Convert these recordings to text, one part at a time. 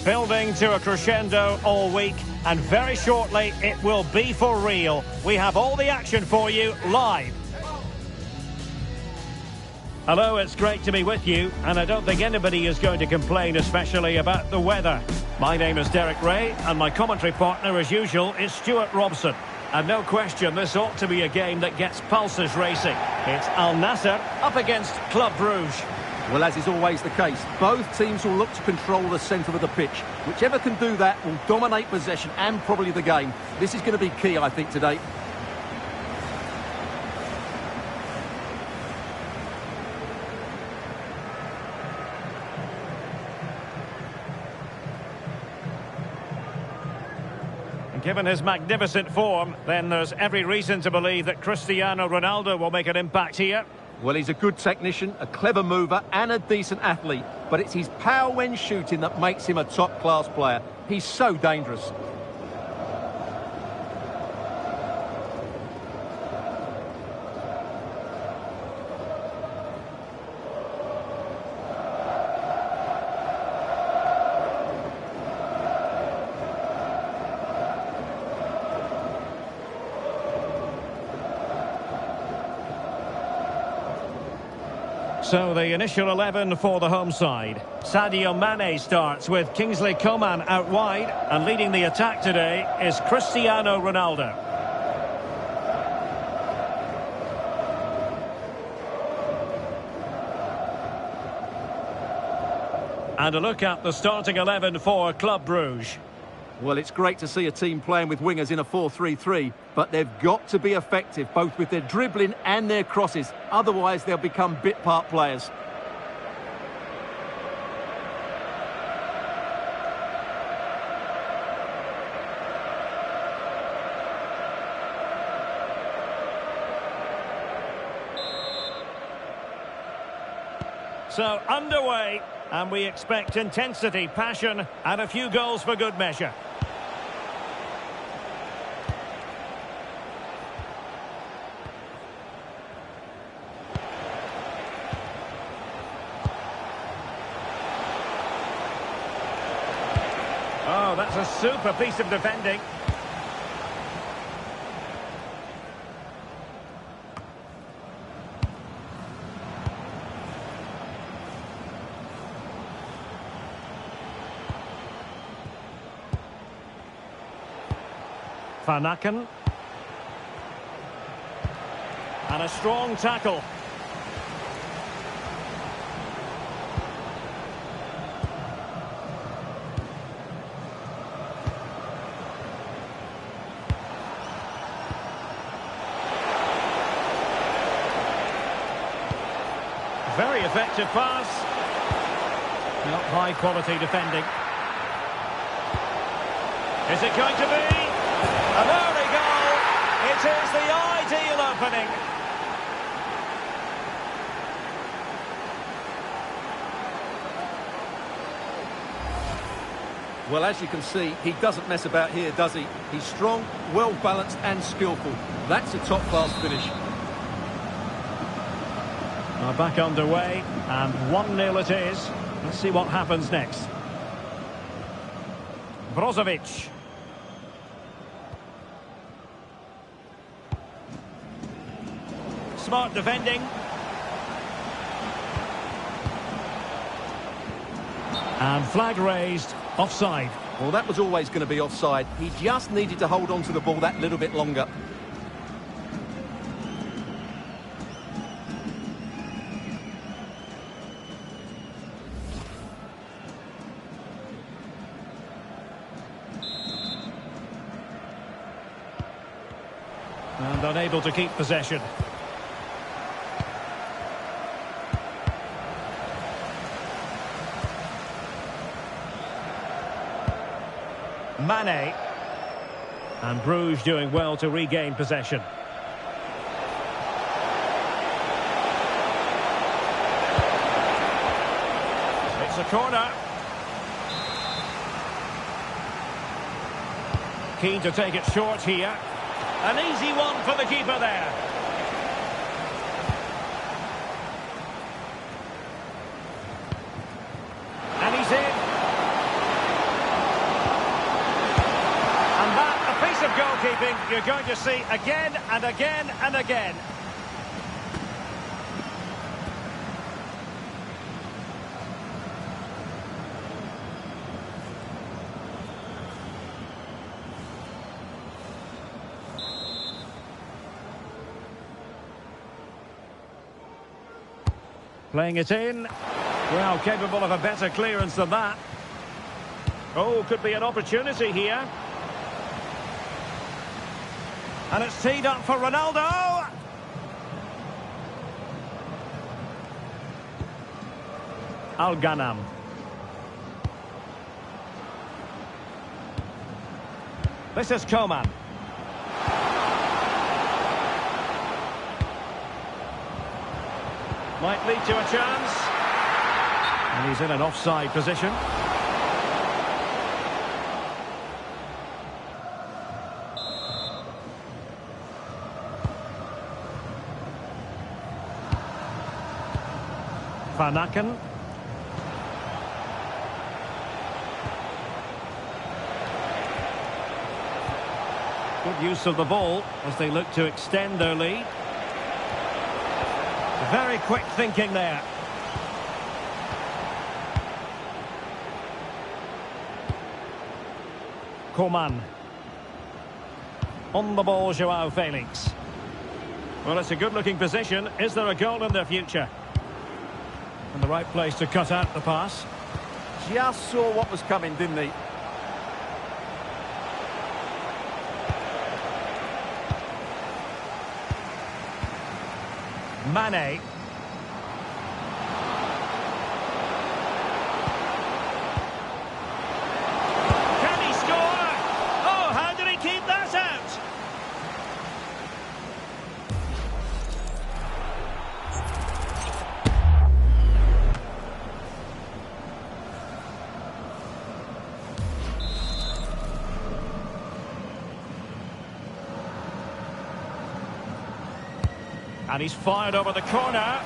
Building to a crescendo all week, and very shortly it will be for real. We have all the action for you live. Hello, it's great to be with you, and I don't think anybody is going to complain, especially about the weather. My name is Derek Ray, and my commentary partner, as usual, is Stuart Robson. And no question, this ought to be a game that gets pulses racing. It's Al Nassr up against Club Brugge. Well, as is always the case, both teams will look to control the centre of the pitch. Whichever can do that will dominate possession and probably the game. This is going to be key, I think, today. Given his magnificent form, then there's every reason to believe that Cristiano Ronaldo will make an impact here. Well, he's a good technician, a clever mover and a decent athlete. But it's his power when shooting that makes him a top-class player. He's so dangerous. So the initial 11 for the home side. Sadio Mane starts with Kingsley Coman out wide, and leading the attack today is Cristiano Ronaldo. And a look at the starting 11 for Club Brugge. Well, it's great to see a team playing with wingers in a 4-3-3, but they've got to be effective, both with their dribbling and their crosses. Otherwise, they'll become bit-part players. So, underway, and we expect intensity, passion, and a few goals for good measure. Oh, that's a super piece of defending. Van Aken. And a strong tackle. Very effective pass. Not high quality defending. Is it going to be? An early goal. It is the ideal opening. Well, as you can see, he doesn't mess about here, does he? He's strong, well-balanced and skillful. That's a top-class finish. Back underway, and 1-0 it is. Let's see what happens next. Brozovic. Smart defending. And flag raised, offside. Well, that was always going to be offside. He just needed to hold on to the ball that little bit longer. And unable to keep possession. Mane. And Bruges doing well to regain possession. It's a corner. Keen to take it short here. An easy one for the keeper there. And he's in. that you're going to see again and again and again. Playing it in. Well, capable of a better clearance than that. Oh, could be an opportunity here. And it's teed up for Ronaldo. Al-Ghanam. This is Coman. Might lead to a chance. And he's in an offside position. Van Aken. Good use of the ball as they look to extend their lead. Very quick thinking there. Coman. On the ball, Joao Felix. Well, it's a good-looking position. Is there a goal in their future? And the right place to cut out the pass. Just saw what was coming, didn't he? Mane. Can he score? Oh, how did he keep that out? And he's fired over the corner.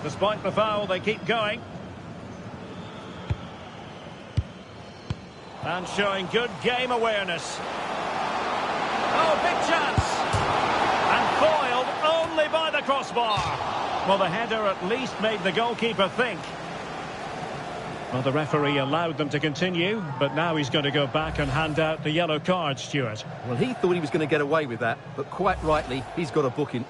Despite the foul, they keep going. And showing good game awareness. Oh, big chance! And foiled only by the crossbar. Well, the header at least made the goalkeeper think. Well, the referee allowed them to continue, but now he's going to go back and hand out the yellow card, Stuart. Well, he thought he was going to get away with that, but quite rightly, he's got a booking.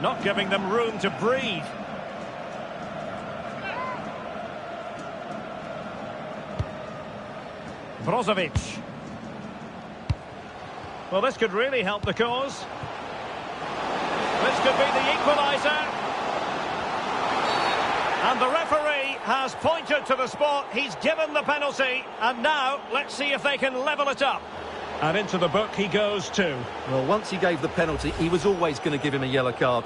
Not giving them room to breathe. Brozovic. Well, this could really help the cause. This could be the equaliser. And the referee has pointed to the spot. He's given the penalty. And now, let's see if they can level it up. And into the book he goes too. Well, once he gave the penalty, he was always going to give him a yellow card.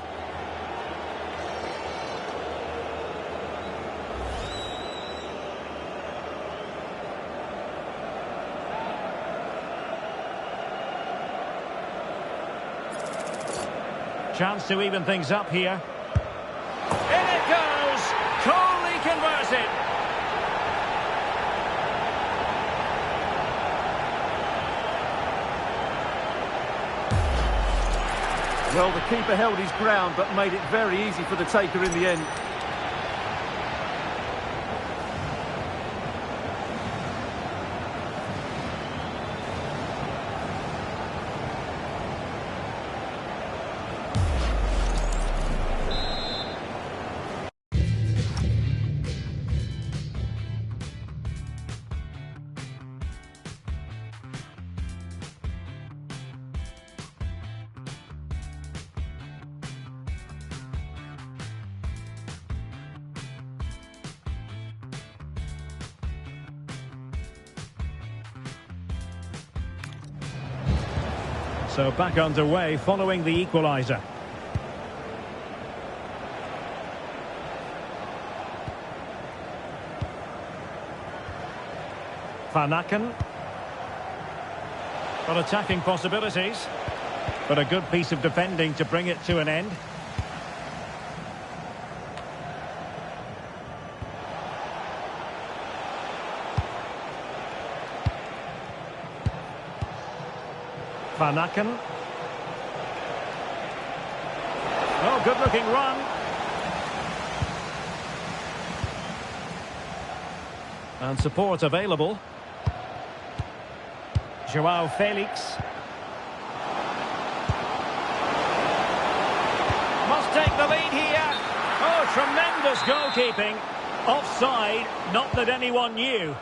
Chance to even things up here. In it goes! Coolly converted! Well, the keeper held his ground, but made it very easy for the taker in the end. So back underway following the equaliser. Van Aken. Got attacking possibilities, but a good piece of defending to bring it to an end. Van Aken. Oh, good-looking run. And support available. Joao Felix. Must take the lead here. Oh, tremendous goalkeeping. Offside, not that anyone knew.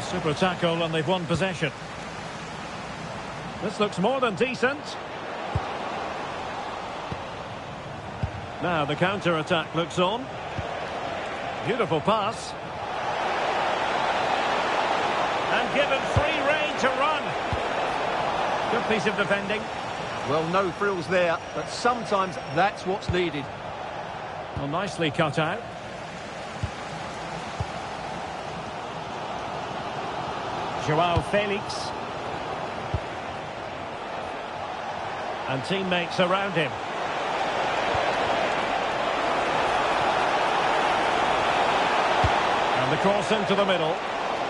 Super tackle and they've won possession. This looks more than decent. Now the counter-attack looks on. Beautiful pass. And given free rein to run. Good piece of defending. Well, no frills there, but sometimes that's what's needed. Well, nicely cut out. Joao Felix. And teammates around him. And the cross into the middle.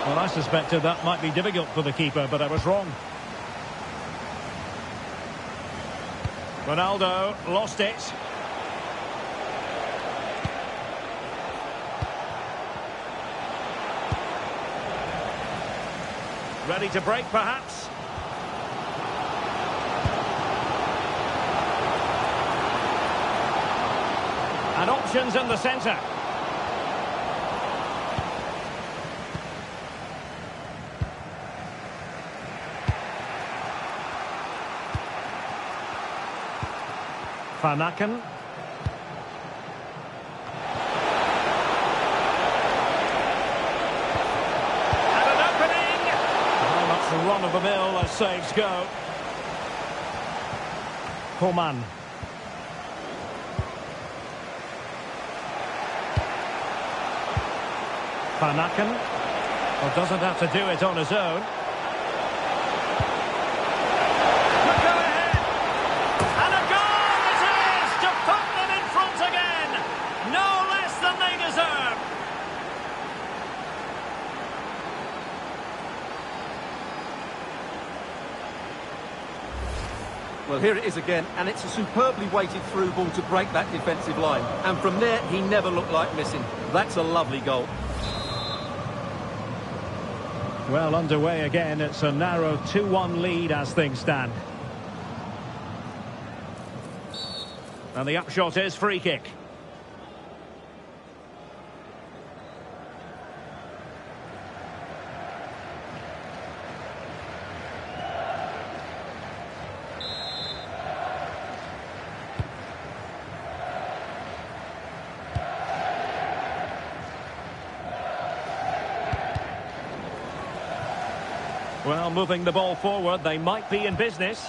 Well, I suspected that might be difficult for the keeper, but I was wrong. Ronaldo lost it. Ready to break, perhaps. And options in the centre. Van Aken. Run-of-the-mill as saves go. Coman. Van Aken. Well, doesn't have to do it on his own. Could go ahead. And a goal it is to put them in front again. No less than they deserve. Well, here it is again, and it's a superbly weighted through ball to break that defensive line. And from there, he never looked like missing. That's a lovely goal. Well, underway again. It's a narrow 2-1 lead as things stand. And the upshot is free kick. Well, moving the ball forward, they might be in business,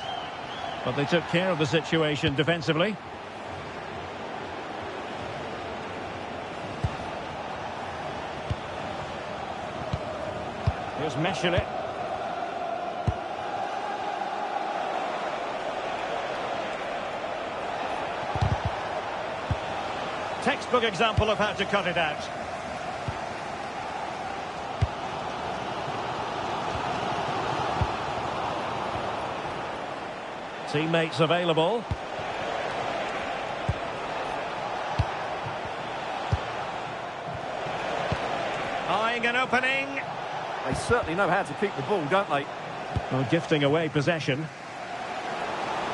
but they took care of the situation defensively. Here's Meshelet. Textbook example of how to cut it out. Teammates available. Eyeing an opening. They certainly know how to keep the ball, don't they? Well, gifting away possession.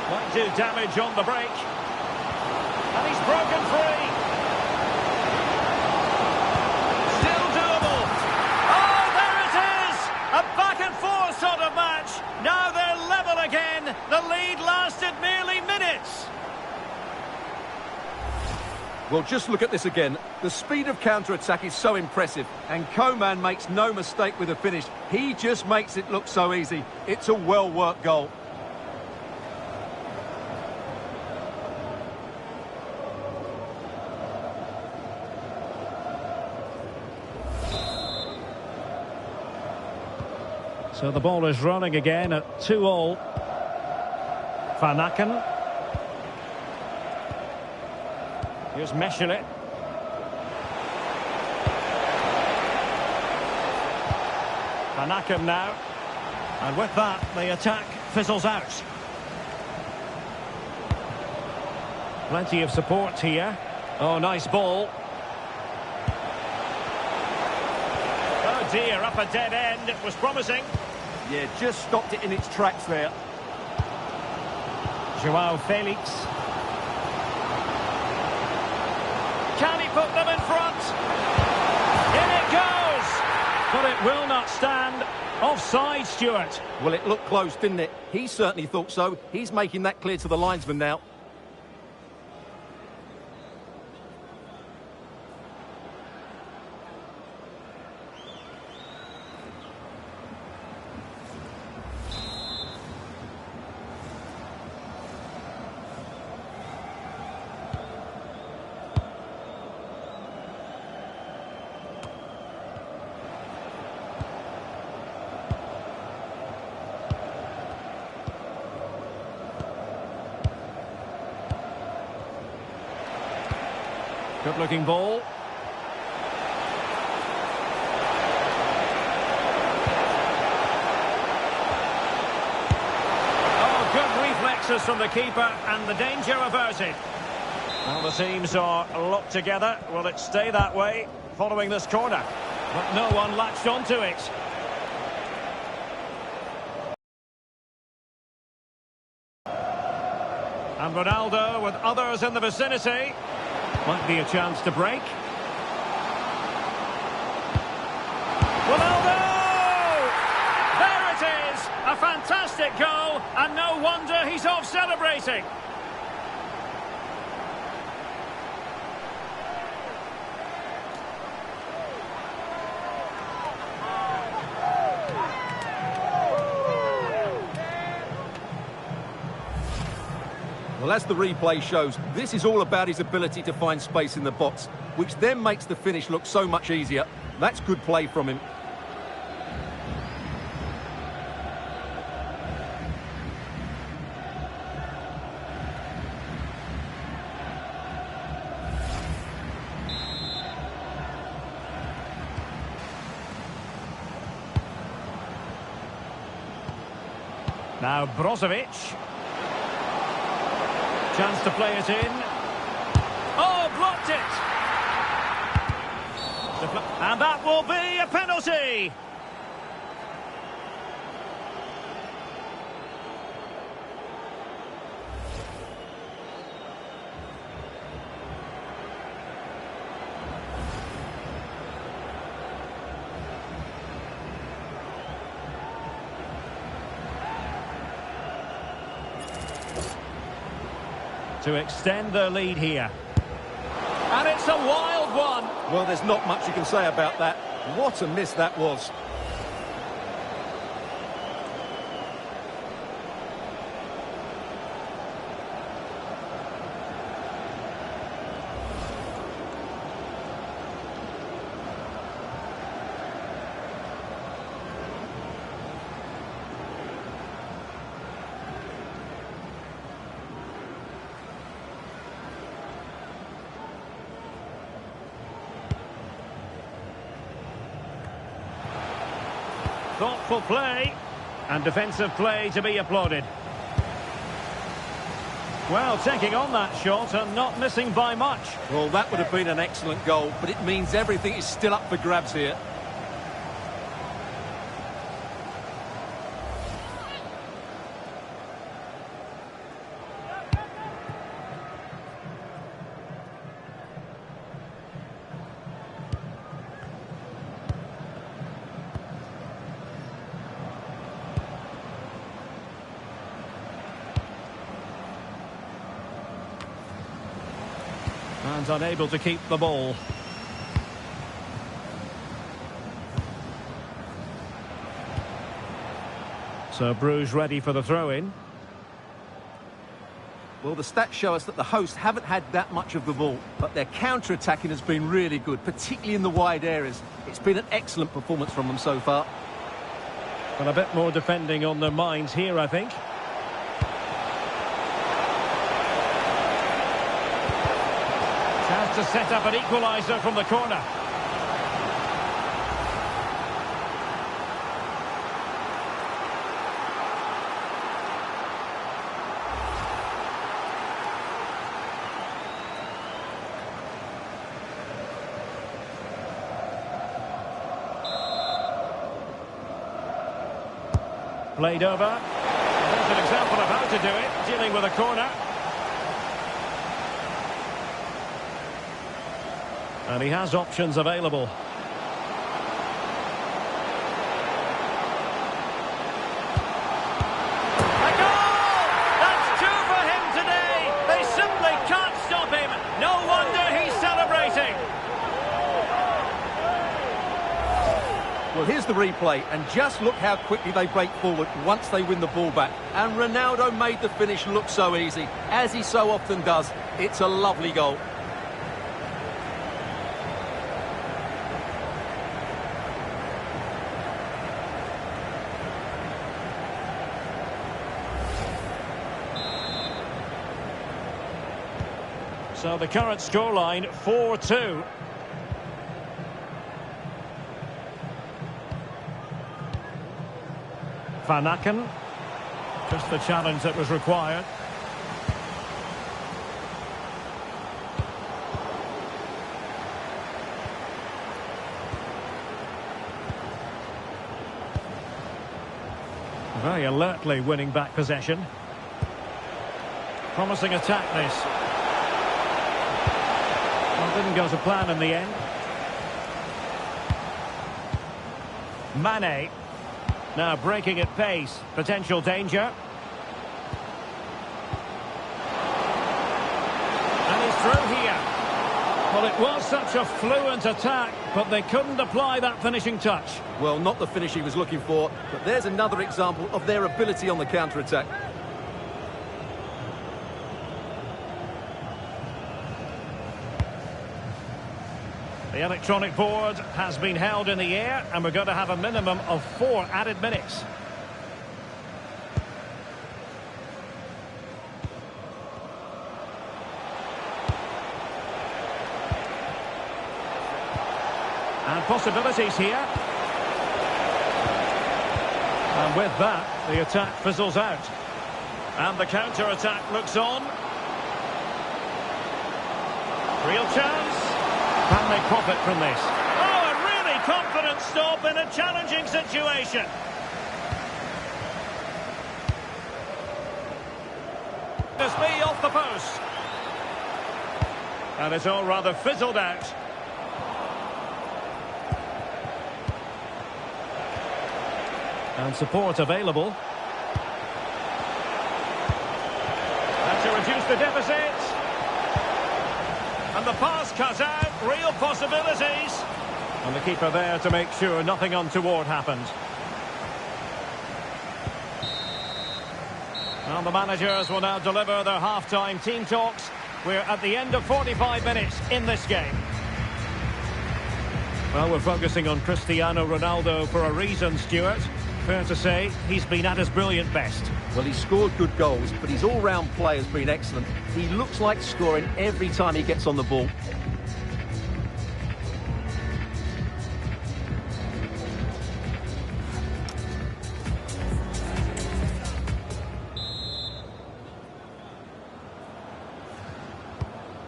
Might do damage on the break. And he's broken free. Still doable. Oh, there it is! A back and forth sort of match. Now they're level again. The lead lasted merely minutes. Well, just look at this again. The speed of counter-attack is so impressive, and Coman makes no mistake with the finish. He just makes it look so easy. It's a well-worked goal. So the ball is running again at 2-2. Van Aken. Here's Mechelen. Van Aken now. And with that, the attack fizzles out. Plenty of support here. Oh, nice ball. Oh dear, up a dead end. It was promising. Yeah, just stopped it in its tracks there. Joao Felix. Can he put them in front? In it goes! But it will not stand. Offside, Stuart. Well, it looked close, didn't it? He certainly thought so. He's making that clear to the linesman now. Good-looking ball. Oh, good reflexes from the keeper, and the danger averted. Well, the teams are locked together. Will it stay that way following this corner? But no one latched onto it. And Ronaldo with others in the vicinity. Might be a chance to break. Ronaldo! There it is! A fantastic goal, and no wonder he's off celebrating. Well, as the replay shows, this is all about his ability to find space in the box, which then makes the finish look so much easier. That's good play from him. Now Brozovic. Chance to play it in. Oh, blocked it! And that will be a penalty! To extend their lead here. And it's a wild one. Well, there's not much you can say about that. What a miss that was. Thoughtful play, and defensive play to be applauded. Well, taking on that shot and not missing by much. Well, that would have been an excellent goal, but it means everything is still up for grabs here. And unable to keep the ball. So Bruges ready for the throw-in. Well, the stats show us that the hosts haven't had that much of the ball, but their counter-attacking has been really good, particularly in the wide areas. It's been an excellent performance from them so far. And a bit more defending on their minds here, I think. Chance to set up an equaliser from the corner. Played over. There's an example of how to do it, dealing with a corner. And he has options available. A goal! That's two for him today. They simply can't stop him. No wonder he's celebrating. Well, here's the replay, and just look how quickly they break forward once they win the ball back. And Ronaldo made the finish look so easy, as he so often does. It's a lovely goal. So the current scoreline, 4-2. Van Aken, just the challenge that was required. Very alertly winning back possession. Promising attack this. Well, didn't go to plan in the end. Mane. Now breaking at pace, potential danger. And he's through here. Well, it was such a fluent attack, but they couldn't apply that finishing touch. Well, not the finish he was looking for, but there's another example of their ability on the counter-attack. The electronic board has been held in the air, and we're going to have a minimum of 4 added minutes. And possibilities here. And with that, the attack fizzles out. And the counter-attack looks on. Real chance. Can they profit from this? Oh, a really confident stop in a challenging situation. This be off the post. And it's all rather fizzled out. And support available. And to reduce the deficit. And the pass cut out. Real possibilities. And the keeper there to make sure nothing untoward happened. And the managers will now deliver their half-time team talks. We're at the end of 45 minutes in this game. Well, we're focusing on Cristiano Ronaldo for a reason, Stuart. Fair to say, he's been at his brilliant best. Well, he's scored good goals, but his all-round play has been excellent. He looks like scoring every time he gets on the ball.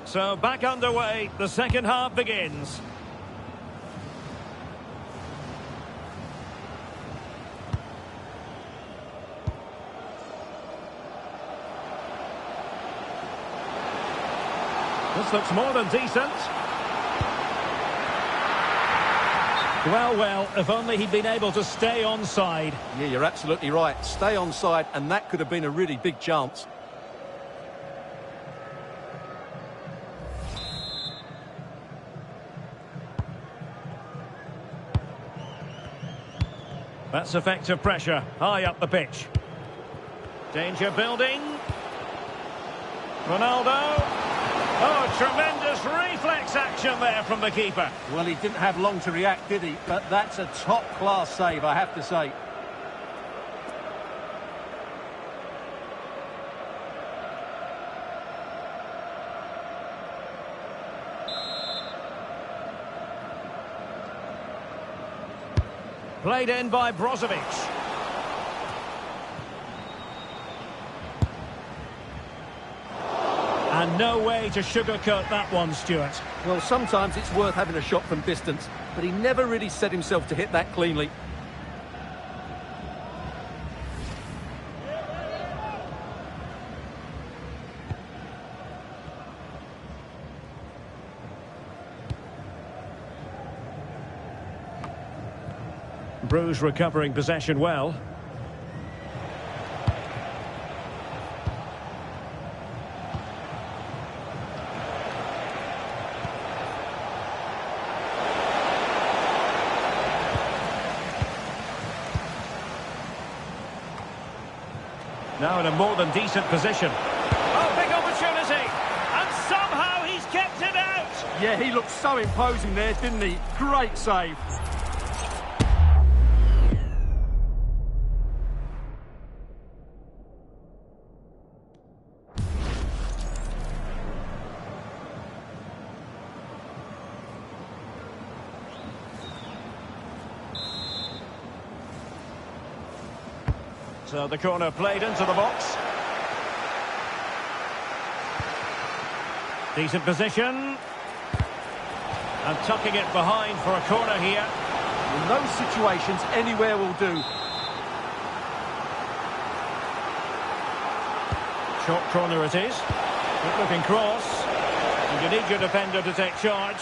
So back underway, the second half begins. This looks more than decent. Well, if only he'd been able to stay onside. Yeah, you're absolutely right. Stay onside, and that could have been a really big chance. That's effective pressure, high up the pitch. Danger building. Ronaldo. Oh, tremendous reflex action there from the keeper. Well, he didn't have long to react, did he? But that's a top-class save, I have to say. Played in by Brozovic. And no way to sugarcoat that one, Stuart. Well, sometimes it's worth having a shot from distance, but he never really set himself to hit that cleanly. Bruges recovering possession well. Now in a more than decent position. Oh, big opportunity! And somehow he's kept it out! Yeah, he looked so imposing there, didn't he? Great save. So the corner played into the box. Decent position. And tucking it behind for a corner here. In those situations, anywhere will do. Short corner it is. Good looking cross. And you need your defender to take charge.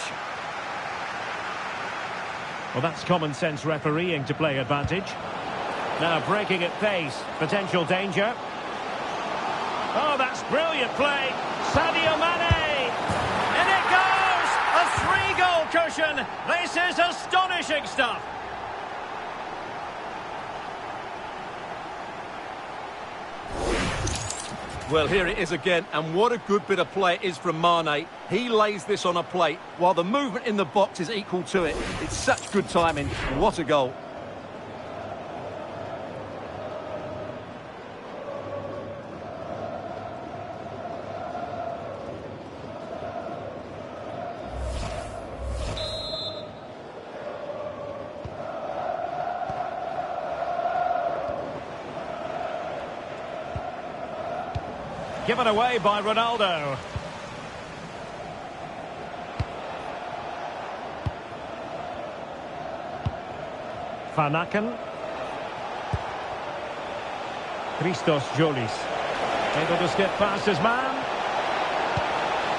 Well, that's common sense refereeing to play advantage. Now breaking at pace, potential danger. Oh, that's brilliant play. Sadio Mane! In it goes! A 3-goal cushion! This is astonishing stuff! Well, here it is again, and what a good bit of play it is from Mane. He lays this on a plate, while the movement in the box is equal to it. It's such good timing. What a goal. Given away by Ronaldo. Van Aken. Christos Jolis. Able to skip past his man.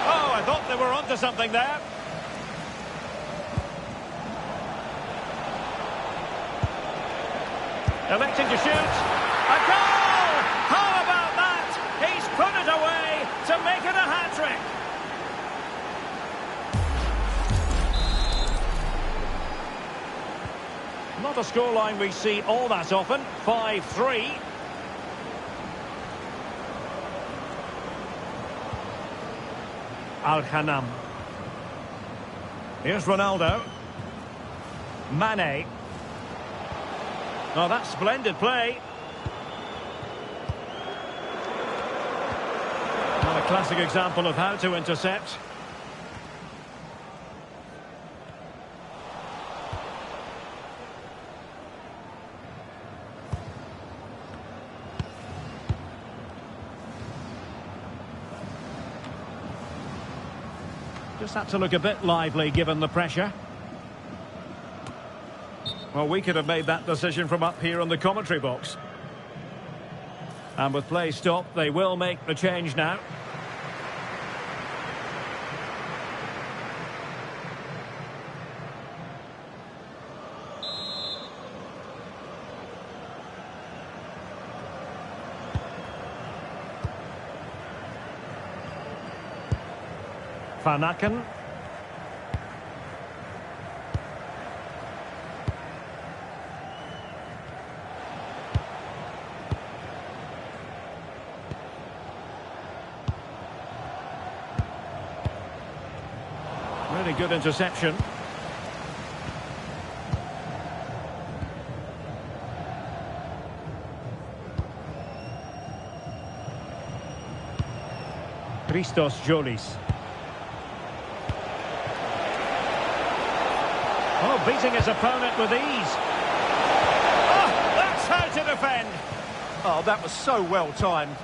Oh, I thought they were onto something there. Electing to shoot. A goal! How about that? He's put it away to make it a hat-trick. Not a scoreline we see all that often. 5-3. Al-Khanam. Here's Ronaldo. Mane. Oh, that's splendid play. And a classic example of how to intercept. Just had to look a bit lively given the pressure. Well, we could have made that decision from up here on the commentary box. And with play stopped, they will make the change now. Van Aken. Very good interception. Christos Jolis. Oh, beating his opponent with ease. Oh, that's how to defend. Oh, that was so well timed.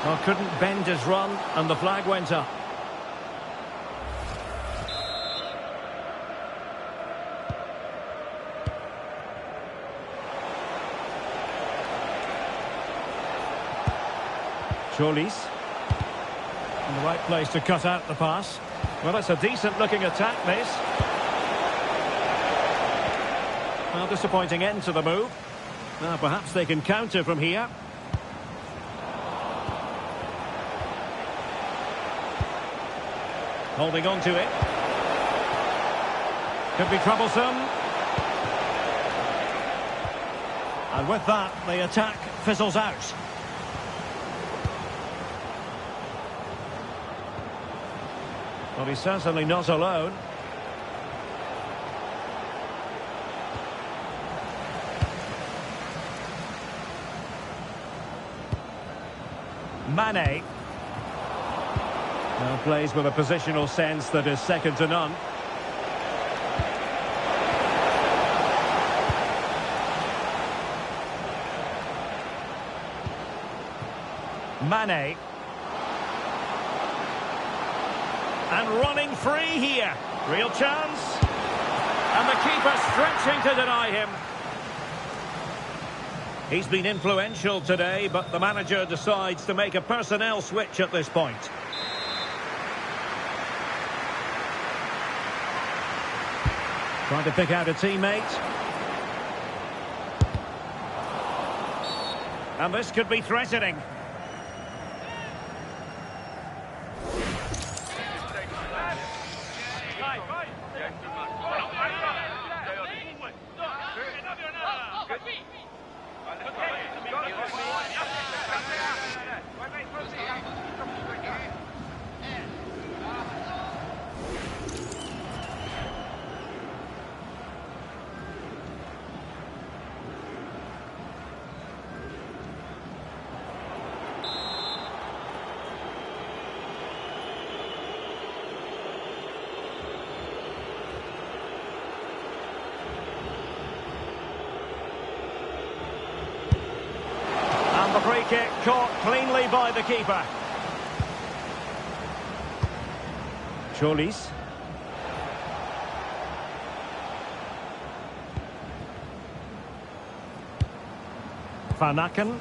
Well, couldn't bend his run, and the flag went up. Jolis. In the right place to cut out the pass. Well, it's a decent-looking attack, this. Well, disappointing end to the move. Now, perhaps they can counter from here. Holding on to it. Could be troublesome. And with that, the attack fizzles out. Well, he's certainly not alone. Mane. Now plays with a positional sense that is second to none. Mane. And running free here. Real chance. And the keeper stretching to deny him. He's been influential today, but the manager decides to make a personnel switch at this point. Trying to pick out a teammate. And this could be threatening. The free kick caught cleanly by the keeper. Jolis. Van Aken.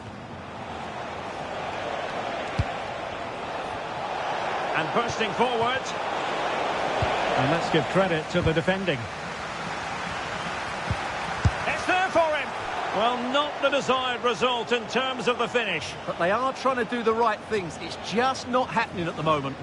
And bursting forward. And let's give credit to the defending. It's there for him. Well, not the desired result in terms of the finish. But they are trying to do the right things. It's just not happening at the moment.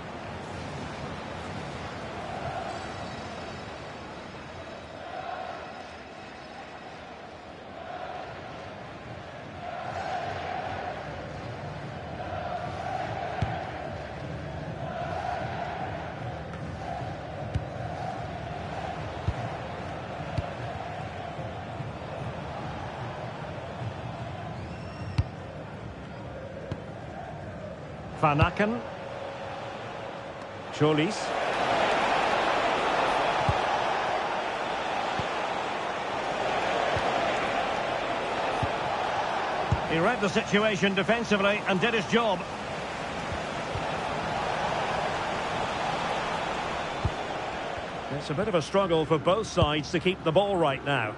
Van Aken. Jolis. He read the situation defensively and did his job. It's a bit of a struggle for both sides to keep the ball right now.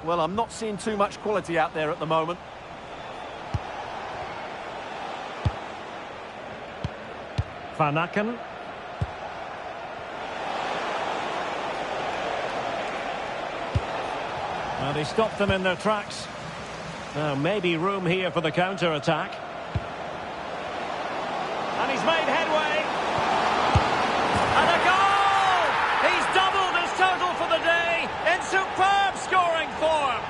Well, I'm not seeing too much quality out there at the moment. Van Aken. Well, they stopped them in their tracks. Now, maybe room here for the counter-attack. And he's made headway. And a goal! He's doubled his total for the day in superb scoring form.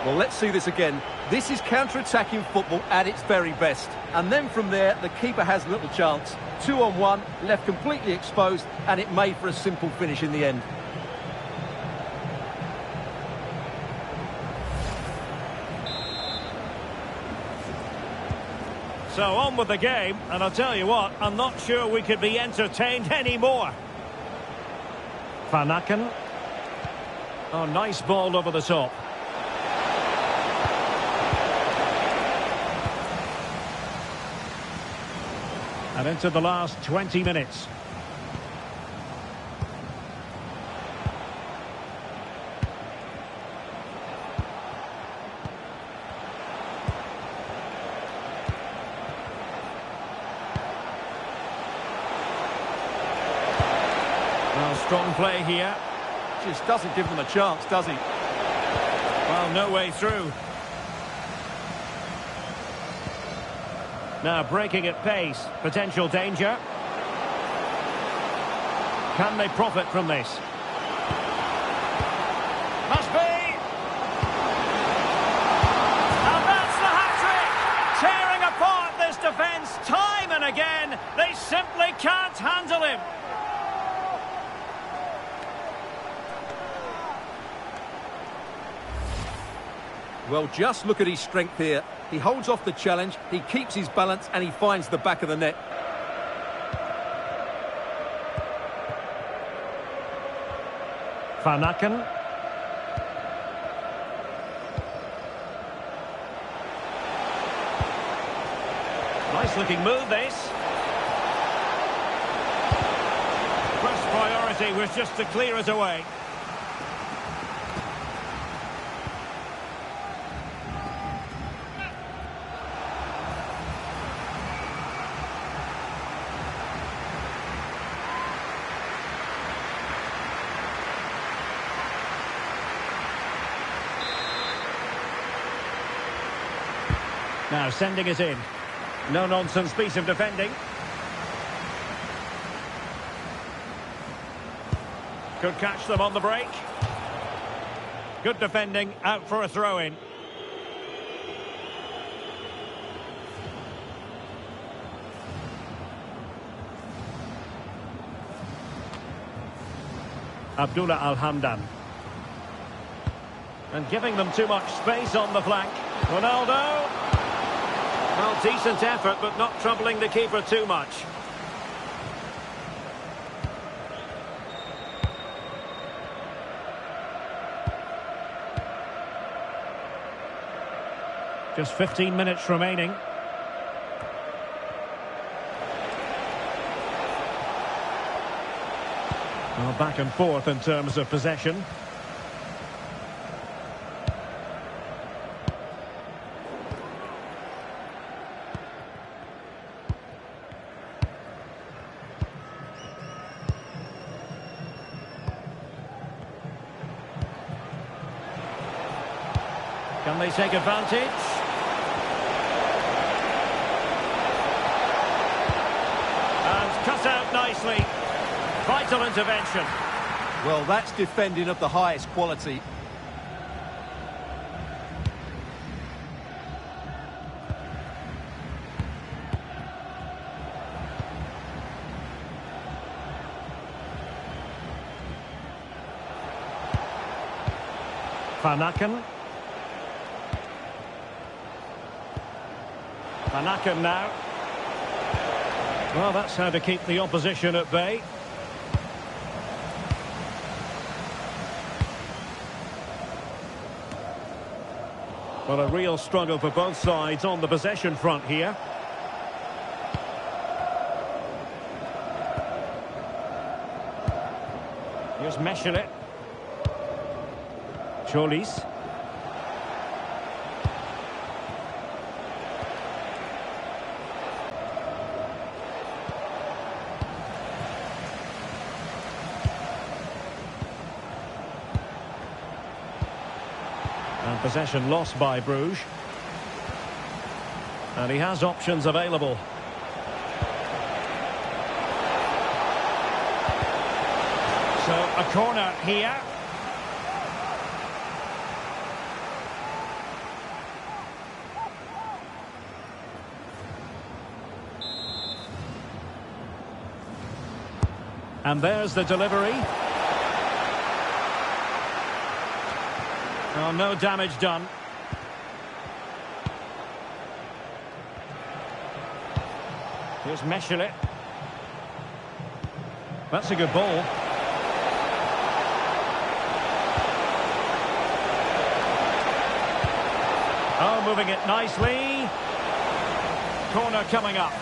Well, let's see this again. This is counter-attacking football at its very best. And then from there, the keeper has little chance. 2-on-1, left completely exposed, and it made for a simple finish in the end. So on with the game, and I'll tell you what, I'm not sure we could be entertained anymore. Van Aken. Oh, nice ball over the top. And into the last 20 minutes. Well, strong play here. Just doesn't give them a chance, does he? Well, no way through. Now breaking at pace, potential danger. Can they profit from this? Must be! And that's the hat-trick! Tearing apart this defence time and again. They simply can't handle him. Well, just look at his strength here. He holds off the challenge, he keeps his balance, and he finds the back of the net. Van Aken. Nice looking move, this. First priority was just to clear it away. Now sending it in. No-nonsense piece of defending. Could catch them on the break. Good defending, out for a throw-in. Abdullah Al-Hamdan. And giving them too much space on the flank. Ronaldo. Well, decent effort, but not troubling the keeper too much. Just 15 minutes remaining. Well, back and forth in terms of possession. Can they take advantage? And cut out nicely. Vital intervention. Well, that's defending of the highest quality. Van Aken. Van Aken now. Well, that's how to keep the opposition at bay. Well, a real struggle for both sides on the possession front here. Here's Meshelet. Cholis. And possession lost by Bruges. And he has options available. So a corner here. And there's the delivery. Oh, no damage done. Here's Meshelet. That's a good ball. Oh, moving it nicely. Corner coming up.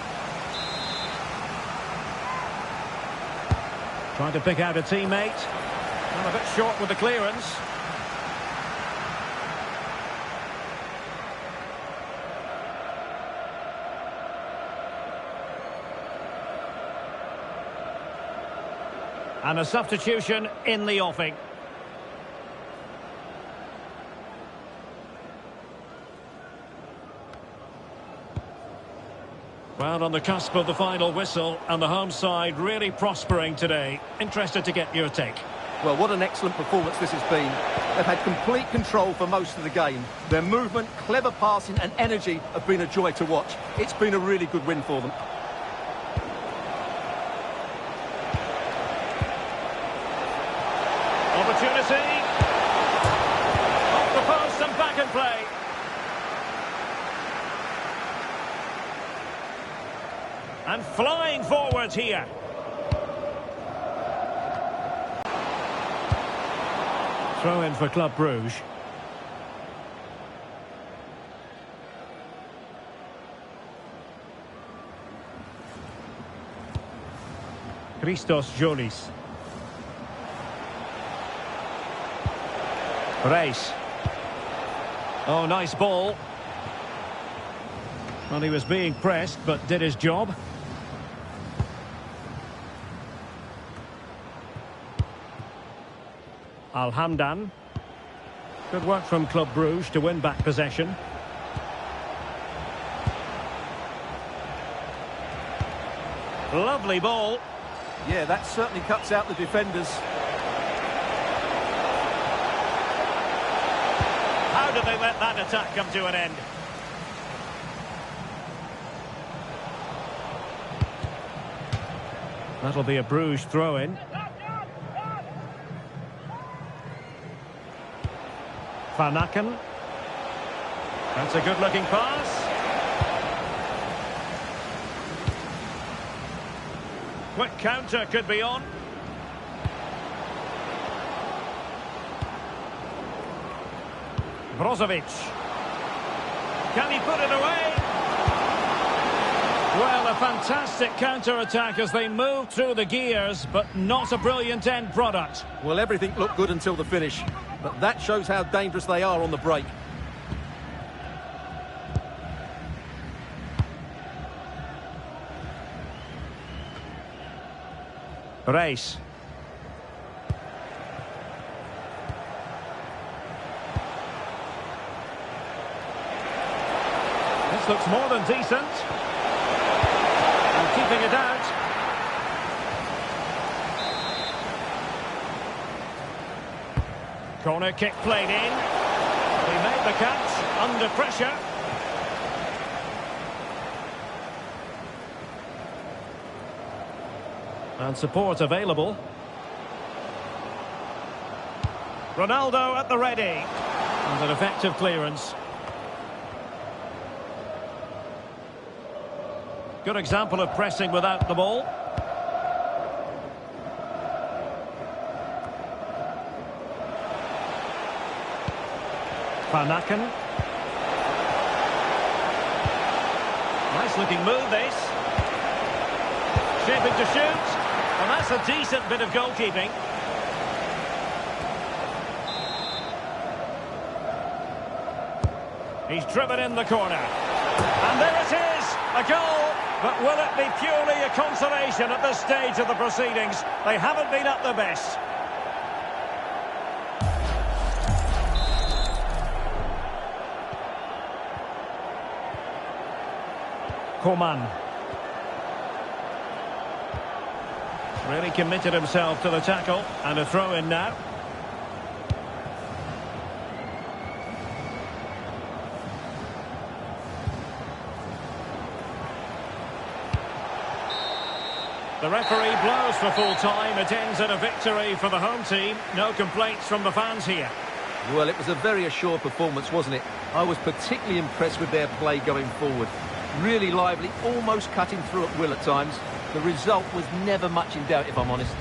Trying to pick out a teammate. Well, a bit short with the clearance. And a substitution in the offing. Well, on the cusp of the final whistle, and the home side really prospering today. Interested to get your take. Well, what an excellent performance this has been. They've had complete control for most of the game. Their movement, clever passing and energy have been a joy to watch. It's been a really good win for them. Opportunity. Off the post and back in play. And flying forwards here. Throw in for Club Brugge. Christos Jolis. Reis. Oh, nice ball. Well, he was being pressed, but did his job. Al-Hamdan. Good work from Club Brugge to win back possession. Lovely ball. Yeah, that certainly cuts out the defenders. How did they let that attack come to an end? That'll be a Bruges throw-in. Van Aken. That's a good-looking pass. Quick counter could be on. Brozovic. Can he put it away? Well, a fantastic counter-attack as they move through the gears, but not a brilliant end product. Well, everything looked good until the finish, but that shows how dangerous they are on the break. Reis. This looks more than decent. And keeping it out. Corner kick played in. He made the catch under pressure. And support available. Ronaldo at the ready. And an effective clearance. Good example of pressing without the ball. Van Aken. Nice looking move this. Shaping to shoot. And that's a decent bit of goalkeeping. He's driven in the corner. And there it is, a goal. But will it be purely a consolation at this stage of the proceedings? They haven't been at their best. Coman. Really committed himself to the tackle. And a throw-in now. The referee blows for full time. It ends in a victory for the home team. No complaints from the fans here. Well, it was a very assured performance, wasn't it? I was particularly impressed with their play going forward. Really lively, almost cutting through at will at times. The result was never much in doubt, if I'm honest.